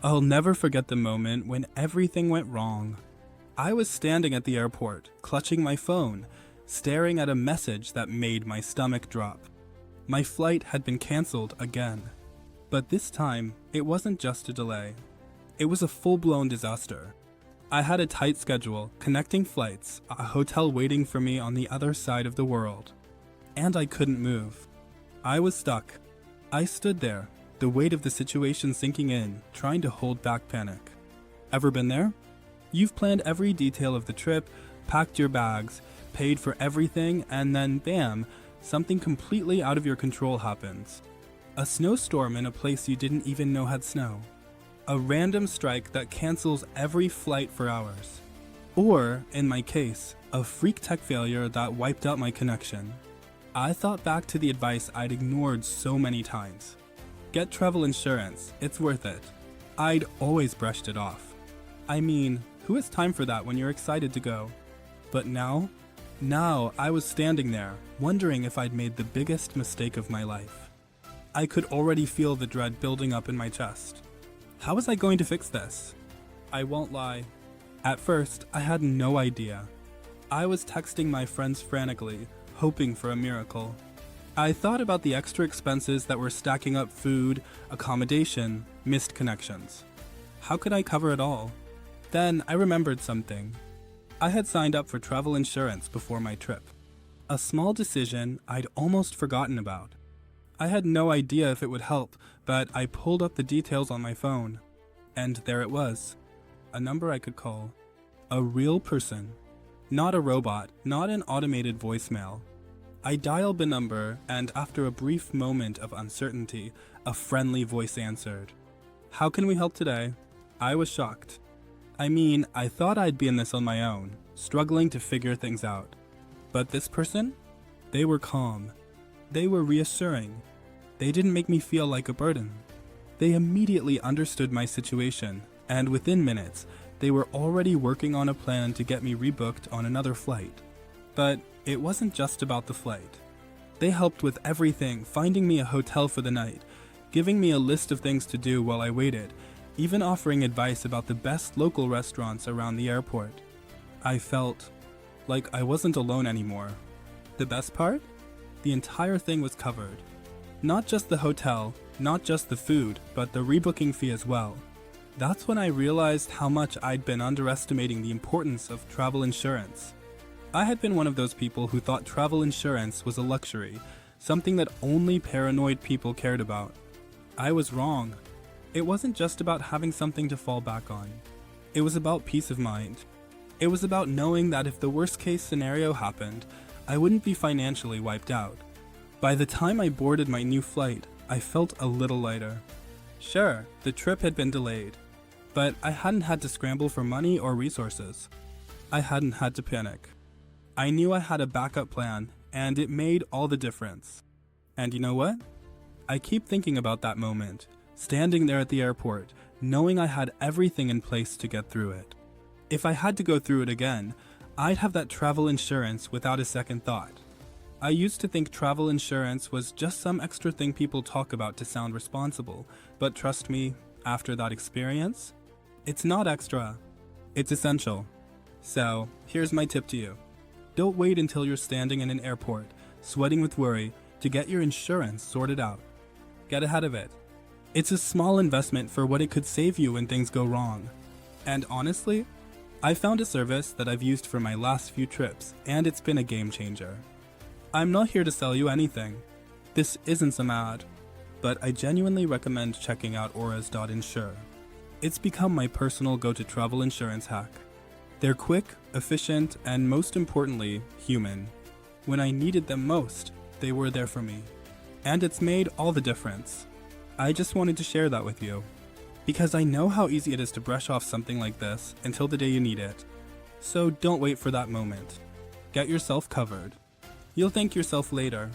I'll never forget the moment when everything went wrong. I was standing at the airport, clutching my phone, staring at a message that made my stomach drop. My flight had been cancelled again. But this time, it wasn't just a delay. It was a full-blown disaster. I had a tight schedule, connecting flights, a hotel waiting for me on the other side of the world. And I couldn't move. I was stuck. I stood there, the weight of the situation sinking in, trying to hold back panic. Ever been there? You've planned every detail of the trip, packed your bags, paid for everything, and then bam, something completely out of your control happens. A snowstorm in a place you didn't even know had snow. A random strike that cancels every flight for hours. Or, in my case, a freak tech failure that wiped out my connection. I thought back to the advice I'd ignored so many times. Get travel insurance, it's worth it. I'd always brushed it off. I mean, who has time for that when you're excited to go? But now I was standing there, wondering if I'd made the biggest mistake of my life. I could already feel the dread building up in my chest. How was I going to fix this? I won't lie. At first, I had no idea. I was texting my friends frantically, hoping for a miracle. I thought about the extra expenses that were stacking up: food, accommodation, missed connections. How could I cover it all? Then I remembered something. I had signed up for travel insurance before my trip. A small decision I'd almost forgotten about. I had no idea if it would help, but I pulled up the details on my phone. And there it was. A number I could call. A real person. Not a robot, not an automated voicemail. I dialed the number, and after a brief moment of uncertainty, a friendly voice answered. "How can we help today?" I was shocked. I mean, I thought I'd be in this on my own, struggling to figure things out. But this person? They were calm. They were reassuring. They didn't make me feel like a burden. They immediately understood my situation, and within minutes, they were already working on a plan to get me rebooked on another flight. But it wasn't just about the flight. They helped with everything, finding me a hotel for the night, giving me a list of things to do while I waited, even offering advice about the best local restaurants around the airport. I felt like I wasn't alone anymore. The best part? The entire thing was covered. Not just the hotel, not just the food, but the rebooking fee as well. That's when I realized how much I'd been underestimating the importance of travel insurance. I had been one of those people who thought travel insurance was a luxury, something that only paranoid people cared about. I was wrong. It wasn't just about having something to fall back on. It was about peace of mind. It was about knowing that if the worst case scenario happened, I wouldn't be financially wiped out. By the time I boarded my new flight, I felt a little lighter. Sure, the trip had been delayed, but I hadn't had to scramble for money or resources. I hadn't had to panic. I knew I had a backup plan, and it made all the difference. And you know what? I keep thinking about that moment, standing there at the airport, knowing I had everything in place to get through it. If I had to go through it again, I'd have that travel insurance without a second thought. I used to think travel insurance was just some extra thing people talk about to sound responsible, but trust me, after that experience, it's not extra, it's essential. So, here's my tip to you. Don't wait until you're standing in an airport, sweating with worry, to get your insurance sorted out. Get ahead of it. It's a small investment for what it could save you when things go wrong. And honestly, I found a service that I've used for my last few trips, and it's been a game changer. I'm not here to sell you anything. This isn't some ad, but I genuinely recommend checking out auras.insure. It's become my personal go-to travel insurance hack. They're quick, efficient, and most importantly, human. When I needed them most, they were there for me. And it's made all the difference. I just wanted to share that with you, because I know how easy it is to brush off something like this until the day you need it. So don't wait for that moment. Get yourself covered. You'll thank yourself later.